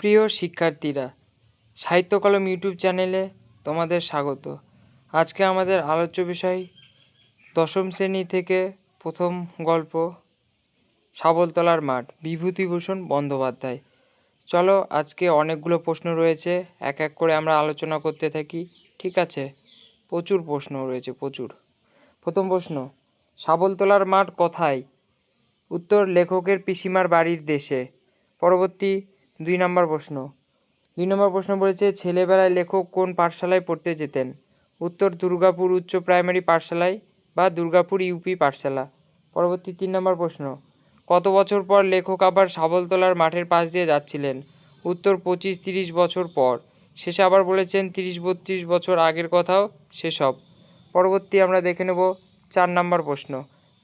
প্রিয় শিক্ষার্থীরা, সাহিত্য কলম ইউটিউব চ্যানেলে তোমাদের স্বাগত। আজকে আমাদের আলোচ্য বিষয় দশম শ্রেণী থেকে প্রথম গল্প শাবলতলার মাঠ, বিভূতিভূষণ বন্দ্যোপাধ্যায়। চলো, আজকে অনেকগুলো প্রশ্ন রয়েছে, এক এক করে আমরা আলোচনা করতে থাকি। ঠিক আছে? প্রচুর প্রশ্ন রয়েছে, প্রচুর। প্রথম প্রশ্ন, শাবলতলার মাঠ কোথায়? উত্তর, লেখকের পিসিমার বাড়ির দেশে। পরবর্তী 2 নম্বর প্রশ্ন। 2 নম্বর প্রশ্ন বলেছে, ছেলেবেলায় লেখক কোন পাঠশালায় পড়তে যেতেন? উত্তর, দুর্গাপুর উচ্চ প্রাইমারি পাঠশালায় বা দুর্গাপুর ইউপি পাঠশালা। পরবর্তী 3 নম্বর প্রশ্ন, কত বছর পর লেখক আবার শাবলতলার মাঠের পাশ দিয়ে যাচ্ছিলেন? উত্তর, 25-30 বছর পর। শেষে আবার বলেছেন 30-32 বছর আগের কথাও সেসব। পরবর্তী আমরা দেখে নেব 4 নম্বর প্রশ্ন।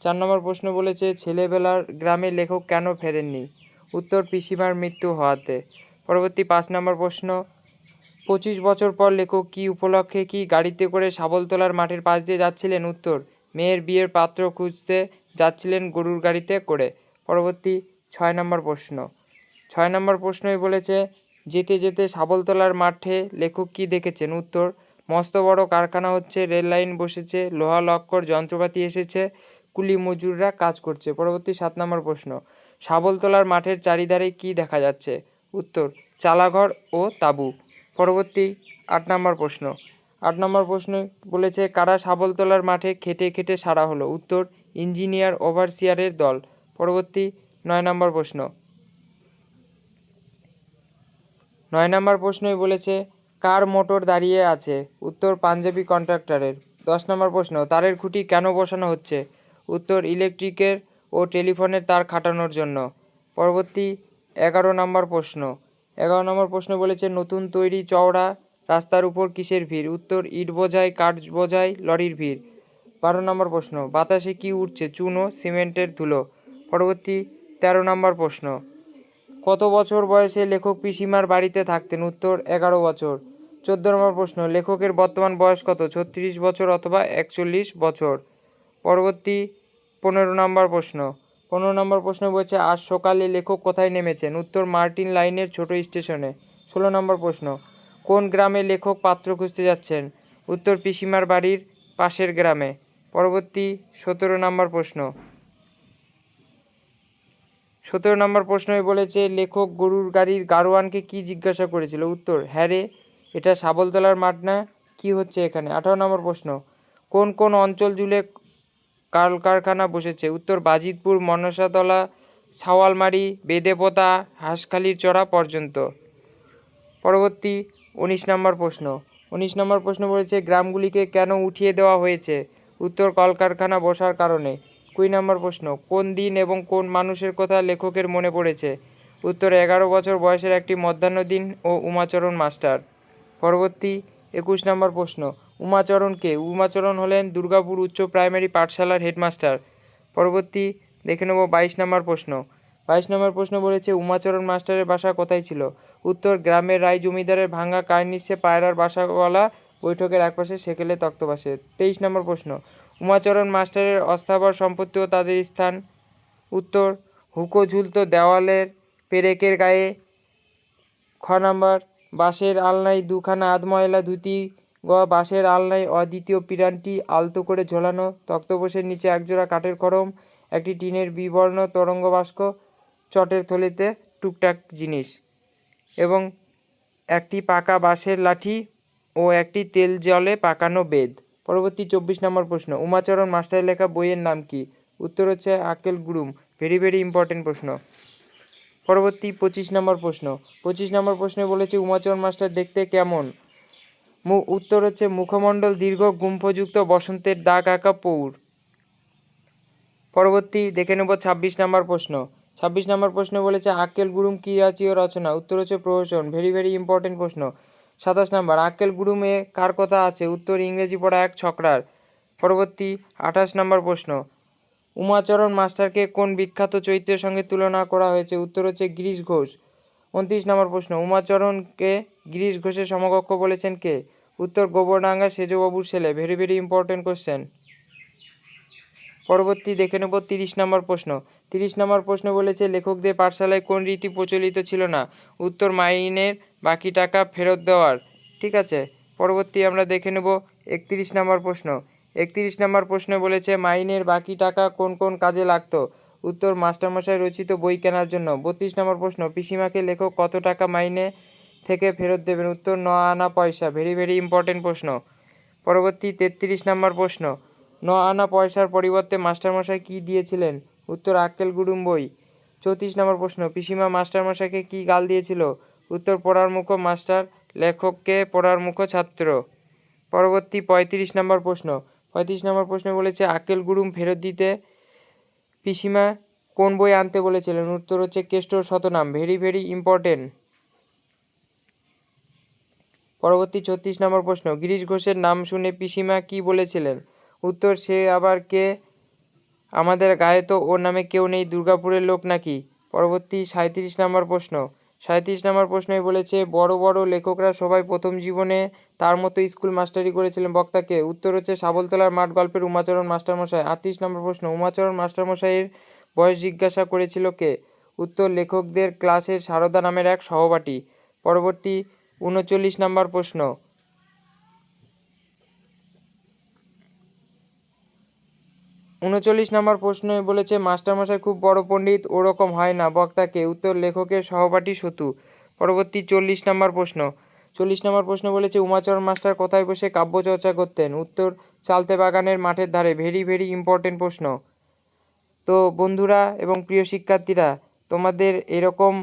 4 নম্বর প্রশ্ন বলেছে, ছেলেবেলার গ্রামে লেখক কেন ফেরেননি? উত্তর, পিসিমার মৃত্যু হওয়াতে। পরবর্তী 5 নম্বর প্রশ্ন, 25 বছর পর লেখক কী উপলক্ষে কি গাড়িতে করে শাবলতলার মাঠের পাশ দিয়ে যাচ্ছিলেন? উত্তর, মেয়ের বিয়ের পাত্র খুঁজতে যাচ্ছিলেন গরুর গাড়িতে করে। পরবর্তী 6 নম্বর প্রশ্ন। 6 নম্বর প্রশ্নই বলেছে, যেতে যেতে শাবলতলার মাঠে লেখক কী দেখেছেন? উত্তর, মস্ত বড় কারখানা হচ্ছে, রেল লাইন বসেছে, লোহা লক্কর যন্ত্রপাতি এসেছে, কুলি মজুররা কাজ করছে। পরবর্তী 7 নম্বর প্রশ্ন, শাবলতলার মাঠের চারিধারে কী দেখা যাচ্ছে? উত্তর, চালাঘর ও তাঁবু। পরবর্তী 8 নম্বর প্রশ্ন। 8 নম্বর প্রশ্ন বলেছে, কারা শাবলতলার মাঠে খেটে খেটে সারা হলো? উত্তর, ইঞ্জিনিয়ার ওভারসিয়ারের দল। পরবর্তী 9 নম্বর প্রশ্ন। 9 নম্বর প্রশ্নই বলেছে, কার মোটর দাঁড়িয়ে আছে? উত্তর, পাঞ্জাবি কন্ট্রাক্টরের। 10 নম্বর প্রশ্ন, তারের খুঁটি কেন বসানো হচ্ছে? উত্তর, ইলেকট্রিকের ও টেলিফোনের তার খাটানোর জন্য। পরবর্তী 11 নম্বর প্রশ্ন। 11 নম্বর প্রশ্ন বলেছে, নতুন তৈরি চওড়া রাস্তার উপর কিসের ভিড়? উত্তর, ইট বোঝাই, কাঠ বোঝাই লরির ভিড়। 12 নম্বর প্রশ্ন, বাতাসে কি উঠছে? চুন ও সিমেন্টের ধুলো। পরবর্তী 13 নম্বর প্রশ্ন, কত বছর বয়সে লেখক পিসিমার বাড়িতে থাকতেন? উত্তর, 11 বছর। 14 নম্বর প্রশ্ন, লেখকের বর্তমান বয়স কত? 36 বছর অথবা 41 বছর। পরবর্তী 15 নম্বর প্রশ্ন। 15 নম্বর প্রশ্ন বলছে, আজ সকালে লেখক কোথায় নেমেছেন? উত্তর, মার্টিন লাইনের ছোট স্টেশনে। 16 নম্বর প্রশ্ন, কোন গ্রামে লেখক পাত্র খুঁজতে যাচ্ছেন? উত্তর, পিসিমার বাড়ির পাশের গ্রামে। পরবর্তী 17 নম্বর প্রশ্ন। 17 নম্বর প্রশ্নই বলেছে, লেখক গরুর গাড়ির গাড়োয়ানকে কি জিজ্ঞাসা করেছিল? উত্তর, হ্যাঁ রে, এটা শাবলতলার মাঠ না, কি হচ্ছে এখানে? 18 নম্বর প্রশ্ন, কোন কোন অঞ্চল জুড়ে কলকারখানা বসেছে? উত্তর, বাজিতপুর, মনসাতলা, সাওয়ালমারি, বেদেপোতা, হাঁসখালির চড়া পর্যন্ত। পরবর্তী 19 নম্বর প্রশ্ন। 19 নম্বর প্রশ্ন বলেছে, গ্রামগুলিকে কেন উঠিয়ে দেওয়া হয়েছে? উত্তর, কলকারখানা বসার কারণে। 20 নম্বর প্রশ্ন, কোন দিন এবং কোন মানুষের কথা লেখকের মনে পড়েছে? উত্তর, 11 বছর বয়সের একটি মধ্যাহ্ন দিন ও উমাচরণ মাস্টার। পরবর্তী 21 নম্বর প্রশ্ন, উমাচরণ কে? উমাচরণ হলেন দুর্গাপুর উচ্চ প্রাইমারি পাঠশালার হেডমাস্টার। পরবর্তী দেখে নেব 22 নম্বর প্রশ্ন। 22 নম্বর প্রশ্ন বলেছে, উমাচরণ মাস্টারের বাসা কোথায় ছিল? উত্তর, গ্রামের রায় জমিদারের ভাঙা কার্নিশে পায়রার বাসাওয়ালা বৈঠকের একপাশে সেকেলে তক্তপাশে। 23 নম্বর প্রশ্ন, উমাচরণ মাস্টারের অস্থাবর সম্পত্তি ও তাদের স্থান? উত্তর, হুঁকো ঝুলতো দেওয়ালের পেরেকের গায়ে। খ নম্বর, বাঁশের আলনায় দুখানা আধময়লা ধুতি। গ, বাঁশের আলনায় অদ্বিতীয় পিরানটি আলতো করে ঝোলানো, তক্তপোষের নিচে একজোড়া কাঠের খড়ম, একটি টিনের বিবর্ণ তরঙ্গ বাস্ক, চটের থলিতে টুকটাক জিনিস, এবং একটি পাকা বাঁশের লাঠি ও একটি তেল জলে পাকানো বেদ। পরবর্তী 24 নম্বর প্রশ্ন, উমাচরণ মাস্টারের লেখা বইয়ের নাম কি? উত্তর হচ্ছে আক্কেল গুড়ুম। ভেরি ভেরি ইম্পর্টেন্ট প্রশ্ন। পরবর্তী 25 নম্বর প্রশ্ন। 25 নম্বর প্রশ্নে বলেছে, উমাচরণ মাস্টার দেখতে কেমন? উত্তর হচ্ছে, মুখমণ্ডল দীর্ঘ, গুম্ফযুক্ত, বসন্তের দাগ আঁকা পৌর। পরবর্তী দেখে নেব 26 নম্বর প্রশ্ন। 26 নম্বর প্রশ্ন বলেছে, আক্কেল গুড়ুম কি জাতীয় রচনা? উত্তর হচ্ছে প্রহসন। ভেরি ভেরি ইম্পর্টেন্ট প্রশ্ন। 27 নম্বর, আক্কেল গুড়ুমে কার কথা আছে? উত্তর, ইংরেজি পড়া এক ছকরার। পরবর্তী 28 নম্বর প্রশ্ন, উমাচরণ মাস্টারকে কোন বিখ্যাত চরিত্রের সঙ্গে তুলনা করা হয়েছে? উত্তর হচ্ছে গিরিশ ঘোষ। 29 নম্বর প্রশ্ন, উমাচরণকে গিরিশ ঘোষের সমকক্ষ বলেছেন কে? উত্তর, গোবরডাঙ্গা সেজবাবুর ছেলে। Very very important question. পরবর্তী দেখে নেব 30 নম্বর প্রশ্ন। 30 নম্বর প্রশ্ন বলেছে লেখকদের পাঠশালায় কোন রীতি প্রচলিত ছিল না? উত্তর মাইনের বাকি টাকা ফেরত দেওয়ার। ঠিক আছে, পরবর্তী আমরা দেখে নেব 31 নম্বর প্রশ্ন। 31 নম্বর প্রশ্ন বলেছে মাইনের বাকি টাকা কোন কোন কাজে লাগতো? উত্তর মাস্টারমশাই রচিত বই কেনার জন্য। 32 নম্বর প্রশ্ন পিসিমাকে লেখক কত টাকা মাইনে থেকে ফেরত দেবেন? উত্তর 9 আনা পয়সা। ভেরি ভেরি ইম্পর্টেন্ট প্রশ্ন। পরবর্তী 33 নম্বর প্রশ্ন 9 আনা পয়সার পরিবর্তে মাস্টারমশাই কী দিয়েছিলেন? উত্তর আক্কেল গুড়ুম বই। 34 নম্বর প্রশ্ন পিসিমা মাস্টারমশাইকে কী গাল দিয়েছিল? উত্তর পড়ার মুখো মাস্টার, লেখককে পড়ার মুখো ছাত্র। পরবর্তী 35 নম্বর প্রশ্ন। 35 নম্বর প্রশ্ন বলেছে আক্কেল গুড়ুম ফেরত দিতে পিসিমা কোন বই আনতে বলেছিলেন? উত্তর হচ্ছে কেষ্টর শতনাম। Very very important. পরবর্তী 36 নম্বর প্রশ্ন গিরিশ ঘোষের নাম শুনে পিসিমা কী বলেছিলেন? উত্তর সে আবার কে? আমাদের গায়ে তো ওর নামে কেউ নেই, দুর্গাপুরের লোক নাকি? পরবর্তী 37 নম্বর প্রশ্ন। 37 নম্বর প্রশ্নই বলেছে বড় বড় লেখকরা সবাই প্রথম জীবনে তার মতো স্কুল মাস্টারি করেছিলেন, বক্তাকে? উত্তর হচ্ছে সাবলতলার মাঠ গল্পের উমাচরণ মাস্টারমশাই। 38 নম্বর প্রশ্ন উমাচরণ মাস্টারমশাইয়ের বয়স জিজ্ঞাসা করেছিল কে? উত্তর লেখকদের ক্লাসের সারদা নামের এক সহপাঠী। পরবর্তী 39 নম্বর প্রশ্ন। 39 নম্বর প্রশ্নে বলেছে মাস্টারমশাই খুব বড় পণ্ডিত, ওরকম হয় না, বক্তাকে? উত্তর লেখকের সহপাঠী সতু। পরবর্তী 40 নম্বর প্রশ্ন। 40 নম্বর প্রশ্ন বলেছে উমাচরণ মাস্টার কোথায় বসে কাব্য চর্চা করতেন? উত্তর চালতে বাগানের মাঠের ধারে। ভেরি ভেরি ইম্পর্টেন্ট প্রশ্ন। তো বন্ধুরা এবং প্রিয় শিক্ষার্থীরা, তোমাদের এরকম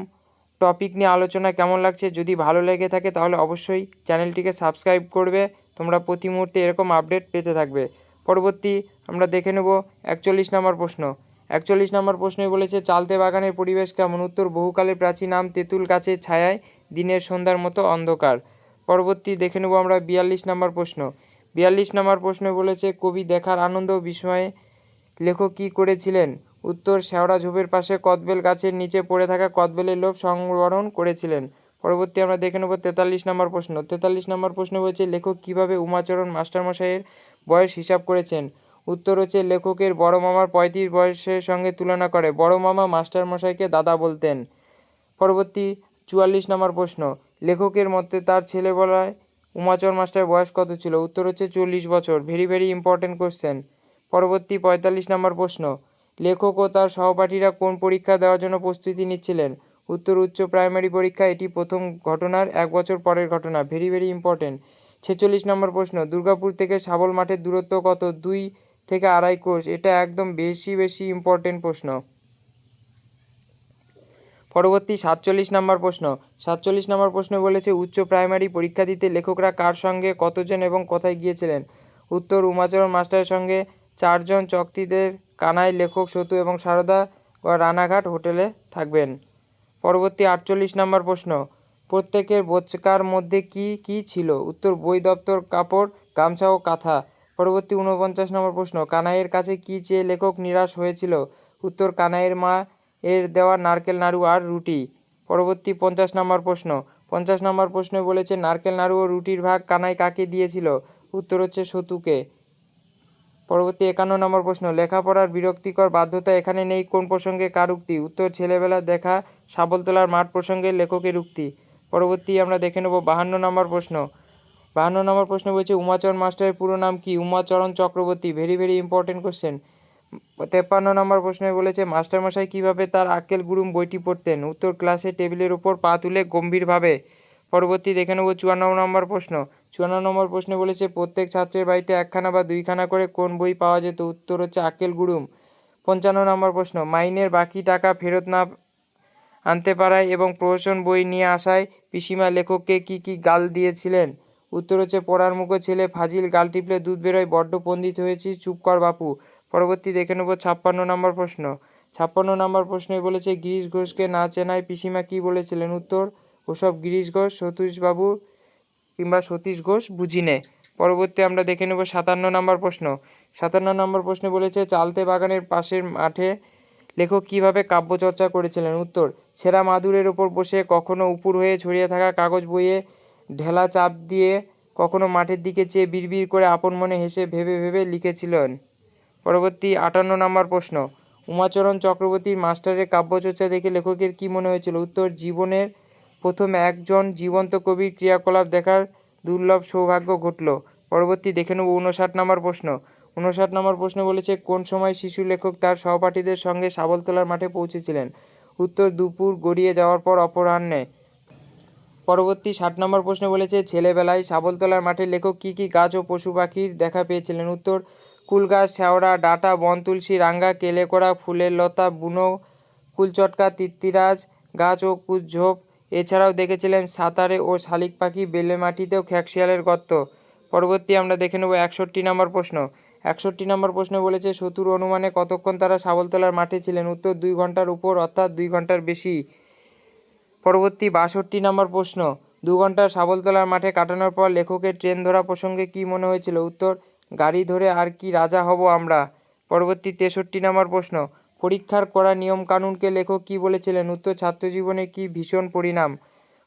টপিক নিয়ে আলোচনা কেমন লাগছে? যদি ভালো লেগে থাকে তাহলে অবশ্যই চ্যানেলটিকে সাবস্ক্রাইব করবে। তোমরা প্রতি মুহূর্তে এরকম আপডেট পেতে থাকবে। পরবর্তী আমরা দেখে নেব 41 নম্বর প্রশ্ন। 41 নম্বর প্রশ্নে বলেছে চালতে বাগানের পরিবেশ কেমন? উত্তর বহুকালের প্রাচীন আম তেঁতুল গাছের ছায়ায় দিনের সন্ধ্যার মতো অন্ধকার। পরবর্তী দেখে নেব আমরা 42 নম্বর প্রশ্ন। 42 নম্বর প্রশ্নে বলেছে কবি দেখার আনন্দ ও বিস্ময়ে লেখক কী করেছিলেন? উত্তর শেওড়া ঝোপের পাশে কদবেল গাছের নিচে পড়ে থাকা কদবেলের লোভ সংবরণ করেছিলেন। পরবর্তী আমরা দেখে নেব 43 নম্বর প্রশ্ন। 43 নম্বর প্রশ্ন বলছে লেখক কীভাবে উমাচরণ মাস্টারমশাইয়ের বয়স হিসাব করেছেন? উত্তর হচ্ছে লেখকের বড় মামার 35 বয়সের সঙ্গে তুলনা করে। বড় মামা মাস্টারমশাইকে দাদা বলতেন। পরবর্তী 44 নম্বর প্রশ্ন। লেখকের মতে তার ছেলেবেলায় উমাচরণ মাস্টারের বয়স কত ছিল? উত্তর হচ্ছে 40 বছর। Very very important question. পরবর্তী 45 নম্বর প্রশ্ন। লেখক ও তার সহপাঠীরা কোন পরীক্ষা দেওয়ার জন্য প্রস্তুতি নিচ্ছিলেন? উত্তর উচ্চ প্রাইমারি পরীক্ষা। এটি প্রথম ঘটনার 1 বছর পরের ঘটনা। Very very important. 46 নম্বর প্রশ্ন। দুর্গাপুর থেকে শাবল মাঠের দূরত্ব কত? 2 থেকে 2.5 ক্রোশ। এটা একদম বেশি ইম্পর্টেন্ট প্রশ্ন। পরবর্তী 47 নম্বর প্রশ্ন। 47 নম্বর প্রশ্ন বলেছে উচ্চ প্রাইমারি পরীক্ষা দিতে লেখকরা কার সঙ্গে কতজন এবং কোথায় গিয়েছিলেন? উত্তর উমাচরণ মাস্টারের সঙ্গে 4 জন। চকতিদের কানাই, লেখক, সতু এবং সারদা রানাঘাট হোটেলে থাকবেন। পরবর্তী 48 নম্বর প্রশ্ন। প্রত্যেকের বোঁচকার মধ্যে কি কি ছিল? উত্তর বই, দপ্তর, কাপড়, গামছা ও কাঁথা। পরবর্তী 49 নম্বর প্রশ্ন। কানাইয়ের কাছে কি চেয়ে লেখক নিরাশ হয়েছিল? উত্তর কানাইয়ের মা এর দেওয়া নারকেল নাড়ু আর রুটি। পরবর্তী 50 নম্বর প্রশ্ন। 50 নম্বর প্রশ্নে বলেছে নারকেল নাড়ু ও রুটির ভাগ কানাই কাকে দিয়েছিল? উত্তর হচ্ছে সতুকে। পরবর্তী 51 নম্বর প্রশ্ন। লেখাপড়ার বিরক্তিকর বাধ্যতা এখানে নেই কোন প্রসঙ্গে কার উক্তি? উত্তর ছেলেবেলার দেখা শাবলতলার মাঠ প্রসঙ্গে লেখকের উক্তি। পরবর্তী আমরা দেখে নেব 52 নম্বর প্রশ্ন। 52 নম্বর প্রশ্ন বলছে উমাচরণ মাস্টারের পুরো নাম কি? Umacharan Chakraborty. Very very important question. 53 নম্বর প্রশ্নে বলেছে মাস্টারমশাই কীভাবে তার আক্কেল গুড়ুম বইটি পড়তেন? উত্তর ক্লাসে টেবিলের ওপর পা তুলে গম্ভীরভাবে। পরবর্তী দেখে নেব 54 নম্বর প্রশ্ন। 54 নম্বর প্রশ্নে বলেছে প্রত্যেক ছাত্রের বাড়িতে 1খানা বা 2খানা করে কোন বই পাওয়া যেত? উত্তর হচ্ছে আক্কেল গুড়ুম। 55 নম্বর প্রশ্ন। মাইনের বাকি টাকা ফেরত না আনতে পারায় এবং প্রহসন বই নিয়ে আসায় পিসিমা লেখককে কি কি গাল দিয়েছিলেন? উত্তর হচ্ছে পড়ার মুখো ছেলে, ফাজিল, গাল টিপলে দুধ বেরোয়, বড্ড পণ্ডিত হয়েছিস, চুপ কর বাপু। পরবর্তী দেখে নেব 56 নম্বর প্রশ্ন। 56 নম্বর প্রশ্নে বলেছে গিরিশ ঘোষকে না চেনায় পিসিমা কি বলেছিলেন? উত্তর ওসব গিরিশ ঘোষ সতীশবাবু কিংবা সতীশ ঘোষ বুঝি নে। পরবর্তী আমরা দেখে নেব 57 নম্বর প্রশ্ন। 57 নম্বর প্রশ্নে বলেছে চালতে বাগানের পাশের মাঠে লেখক কীভাবে কাব্যচর্চা করেছিলেন? উত্তর ছেঁড়া মাদুরের ওপর বসে, কখনো উপুর হয়ে ছড়িয়ে থাকা কাগজ বইয়ে ঢেলা চাপ দিয়ে, কখনো মাঠের দিকে চেয়ে বিড়বিড় করে আপন মনে হেসে ভেবে ভেবে লিখেছিলেন। পরবর্তী 58 নম্বর প্রশ্ন, উমাচরণ চক্রবর্তীর মাস্টারের কাব্যচর্চা দেখে লেখকের কী মনে হয়েছিল? উত্তর, জীবনের প্রথম একজন জীবন্ত কবির ক্রিয়াকলাপ দেখার দুর্লভ সৌভাগ্য ঘটল। পরবর্তী দেখে নেব 59 নম্বর প্রশ্ন। 59 নম্বর প্রশ্ন বলেছে, কোন সময় শিশু লেখক তার সহপাঠীদের সঙ্গে শাবলতলার মাঠে পৌঁছেছিলেন? উত্তর, দুপুর গড়িয়ে যাওয়ার পর অপরাহ্নে। পরবর্তী 60 নম্বর প্রশ্ন বলেছে, ছেলেবেলায় শাবলতলার মাঠে লেখক কী কী গাছ ও পশু পাখির দেখা পেয়েছিলেন? উত্তর, কুলগাছ, শেওড়া, ডাঁটা, বনতুলসী, রাঙ্গা, কেলেকড়া, ফুলের লতা, বুনো, কুলচটকা, তিত্তিরাজ গাছ ও কুচঝোপ। এছাড়াও দেখেছিলেন সাঁতারে ও শালিক পাখি, বেলে মাটিতেও খ্যাকশিয়ালের গর্ত। পরবর্তী আমরা দেখে নেব 61 নম্বর প্রশ্ন। 61 নম্বর প্রশ্ন বলেছে, শত্রুর অনুমানে কতক্ষণ তারা শাবলতলার মাঠে ছিলেন? উত্তর, 2 ঘন্টার উপর, অর্থাৎ 2 ঘন্টার বেশি। পরবর্তী 62 নম্বর প্রশ্ন, 2 ঘন্টা শাবলতলার মাঠে কাটানোর পর লেখকের ট্রেন ধরা প্রসঙ্গে কী মনে হয়েছিল? উত্তর, গাড়ি ধরে আর কি রাজা হব আমরা। পরবর্তী 63 নম্বর প্রশ্ন, পরীক্ষার কড়া নিয়মকানুনকে লেখক কী বলেছিলেন? উত্তর, ছাত্রজীবনের কি ভীষণ পরিণাম।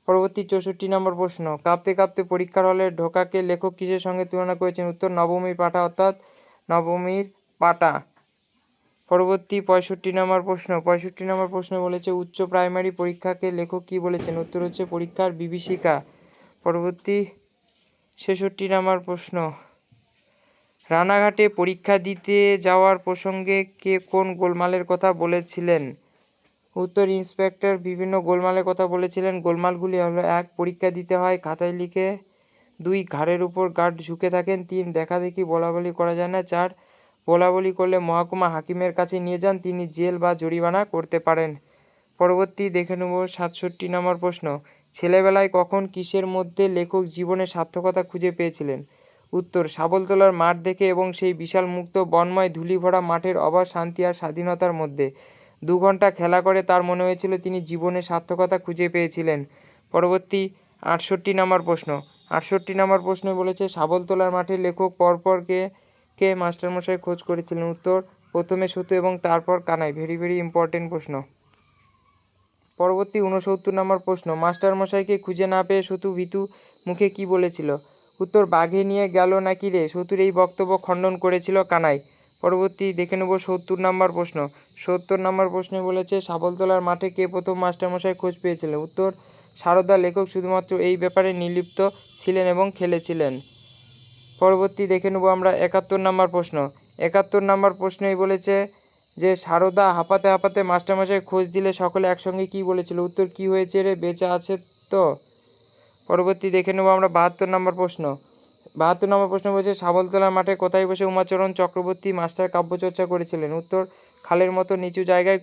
পরবর্তী 64 নম্বর প্রশ্ন, কাঁপতে কাঁপতে পরীক্ষার হলে ঢোকাকে লেখক কিসের সঙ্গে তুলনা করেছেন? উত্তর, নবমীর পাঠা, অর্থাৎ নবমীর পাটা। পরবর্তী 65 নম্বর প্রশ্ন। 65 নম্বর প্রশ্ন বলেছে, উচ্চ প্রাইমারি পরীক্ষাকে লেখক কী বলেছেন? উত্তর হচ্ছে, পরীক্ষার বিভীষিকা। পরবর্তী 66 নম্বর প্রশ্ন, রানাঘাটে পরীক্ষা দিতে যাওয়ার প্রসঙ্গে কে কোন গোলমালের কথা বলেছিলেন? উত্তর, ইন্সপেক্টর বিভিন্ন গোলমালের কথা বলেছিলেন। গোলমালগুলি হলো: 1. পরীক্ষা দিতে হয়, খাতায় লিখে। 2. ঘাড়ের উপর গার্ড ঝুঁকে থাকেন। 3. দেখাদেখি বলাবলি করা যায় না। 4. বলাবলি করলে মহকুমা হাকিমের কাছে নিয়ে যান, তিনি জেল বা জরিমানা করতে পারেন। পরবর্তী দেখে নেব 67 নম্বর প্রশ্ন, ছেলেবেলায় কখন কিসের মধ্যে লেখক জীবনের সার্থকতা খুঁজে পেয়েছিলেন? উত্তর, শাবলতলার মাঠ দেখে এবং সেই বিশাল মুক্ত বনময় ধুলি ভরা মাঠের অবাধ শান্তি আর স্বাধীনতার মধ্যে। 2 ঘন্টা খেলা করে তার মনে হয়েছিল তিনি জীবনের সার্থকতা খুঁজে পেয়েছিলেন। পরবর্তী 68 নম্বর প্রশ্ন। 68 নম্বর প্রশ্ন বলেছে, শাবলতলার মাঠে লেখক পরপর কে মাস্টারমশাই খোঁজ করেছিলেন? উত্তর, প্রথমে সতু এবং তারপর কানাই। ভেরি ভেরি ইম্পর্টেন্ট প্রশ্ন। পরবর্তী 69 নম্বর প্রশ্ন, মাস্টারমশাইকে খুঁজে না পেয়ে সতু ভীতু মুখে কি বলেছিল? উত্তর, বাঘে নিয়ে গেল নাকি রে। সতুর এই বক্তব্য খণ্ডন করেছিল কানাই। পরবর্তী দেখে নেব 70 নম্বর প্রশ্ন। 70 নম্বর প্রশ্নে বলেছে, শাবলতলার মাঠে কে প্রথম মাস্টারমশাই খোঁজ পেয়েছিলেন? উত্তর, সারদা। লেখক শুধুমাত্র এই ব্যাপারে নির্লিপ্ত ছিলেন এবং খেলেছিলেন। পরবর্তী দেখে নেব আমরা 71 নম্বর প্রশ্ন। 71 নম্বর প্রশ্নেই বলেছে যে, সারদা হাঁপাতে হাঁপাতে মাস্টারমশাই খোঁজ দিলে সকলে একসঙ্গে কি বলেছিল? উত্তর, কি হয়েছে রে, বেঁচে আছে তো? পরবর্তী দেখে নেব আমরা 72 নম্বর প্রশ্ন। 72 নম্বর প্রশ্ন বলেছে, শাবলতলার মাঠে কোথায় বসে উমাচরণ চক্রবর্তী মাস্টার কাব্যচর্চা করেছিলেন? উত্তর, খালের মতো নিচু জায়গায়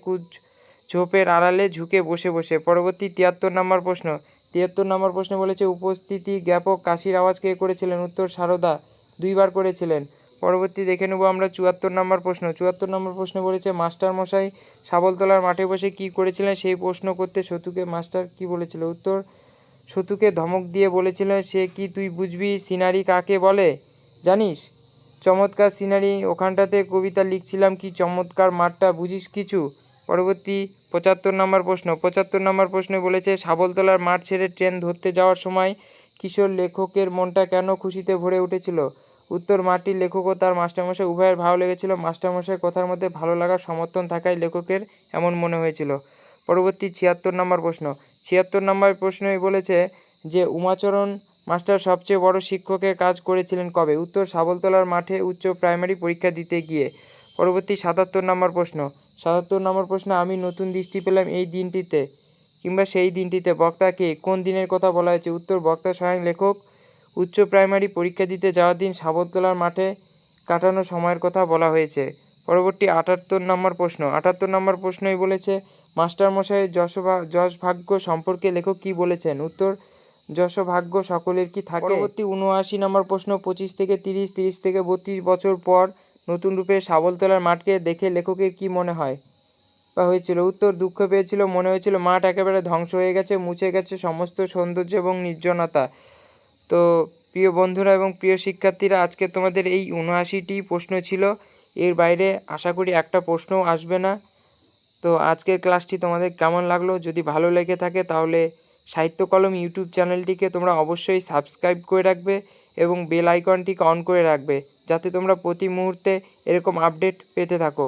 ঝোপের আড়ালে ঝুঁকে বসে বসে। পরবর্তী 73 নম্বর প্রশ্ন। 73 নম্বর প্রশ্ন বলেছে, উপস্থিতি জ্ঞাপক কাশির আওয়াজ কে করেছিলেন? উত্তর, সারদা 2 বার করেছিলেন। পরবর্তী দেখে নেব আমরা 74 নম্বর প্রশ্ন। 74 নম্বর প্রশ্ন বলেছে, মাস্টারমশাই শাবলতলার মাঠে বসে কি করেছিলেন? সেই প্রশ্ন করতে সতুকে মাস্টার কি বলেছিল? উত্তর, সতুকে ধমক দিয়ে বলেছিল, সে কি তুই বুঝবি সিনারি কাকে বলে জানিস? চমৎকার সিনারি, ওখানটাতে কবিতা লিখছিলাম, কি চমৎকার মাঠটা, বুঝিস কিছু? পরবর্তী 75 নম্বর প্রশ্ন। 75 নম্বর প্রশ্নে বলেছে, শাবলতলার মাঠ ছেড়ে ট্রেন ধরতে যাওয়ার সময় কিশোর লেখকের মনটা কেন খুশিতে ভরে উঠেছিল? উত্তর, মাঠটির লেখক ও তার মাস্টারমশাই উভয়ের ভালো লেগেছিল। মাস্টারমশাইয়ের কথার মধ্যে ভালো লাগার সমর্থন থাকায় লেখকের এমন মনে হয়েছিল। পরবর্তী 76 নম্বর প্রশ্ন। 76 নম্বর প্রশ্নই বলেছে যে, উমাচরণ মাস্টার সবচেয়ে বড় শিক্ষকের কাজ করেছিলেন কবে? উত্তর, শাবলতলার মাঠে উচ্চ প্রাইমারি পরীক্ষা দিতে গিয়ে। পরবর্তী 77 নম্বর প্রশ্ন। 77 নম্বর প্রশ্ন, আমি নতুন দৃষ্টি পেলাম এই দিনটিতে কিংবা সেই দিনটিতে। বক্তা কে? কোন দিনের কথা বলা হয়েছে? উত্তর, বক্তা স্বয়ং লেখক। উচ্চ প্রাইমারি পরীক্ষা দিতে যাওয়ার দিন শাবলতলার মাঠে কাটানো সময়ের কথা বলা হয়েছে। পরবর্তী 78 নম্বর প্রশ্ন। 78 নম্বর প্রশ্নই বলেছে, মাস্টারমশাইয়ের যশভাগ্য সম্পর্কে লেখক কী বলেছেন? উত্তর, যশভাগ্য সকলের কি থাকে? পরবর্তী 79 নম্বর প্রশ্ন। 25 থেকে 30, 30 থেকে 32 বছর পর নতুন রূপে শাবলতলার মাঠকে দেখে লেখকের কি মনে হয় বা হয়েছিল? উত্তর, দুঃখ পেয়েছিল। মনে হয়েছিল মাঠ একেবারে ধ্বংস হয়ে গেছে, মুছে গেছে সমস্ত সৌন্দর্য এবং নির্জনতা। তো প্রিয় বন্ধুরা এবং প্রিয় শিক্ষার্থীরা, আজকে তোমাদের এই 79টি প্রশ্ন ছিল। এর বাইরে আশা করি একটা প্রশ্নও আসবে না। তো আজকের ক্লাসটি তোমাদের কেমন লাগলো? যদি ভালো লেগে থাকে তাহলে সাহিত্য কলম ইউটিউব চ্যানেলটিকে তোমরা অবশ্যই সাবস্ক্রাইব করে রাখবে এবং বেল আইকনটিকে অন করে রাখবে, যাতে তোমরা প্রতি মুহূর্তে এরকম আপডেট পেতে থাকো।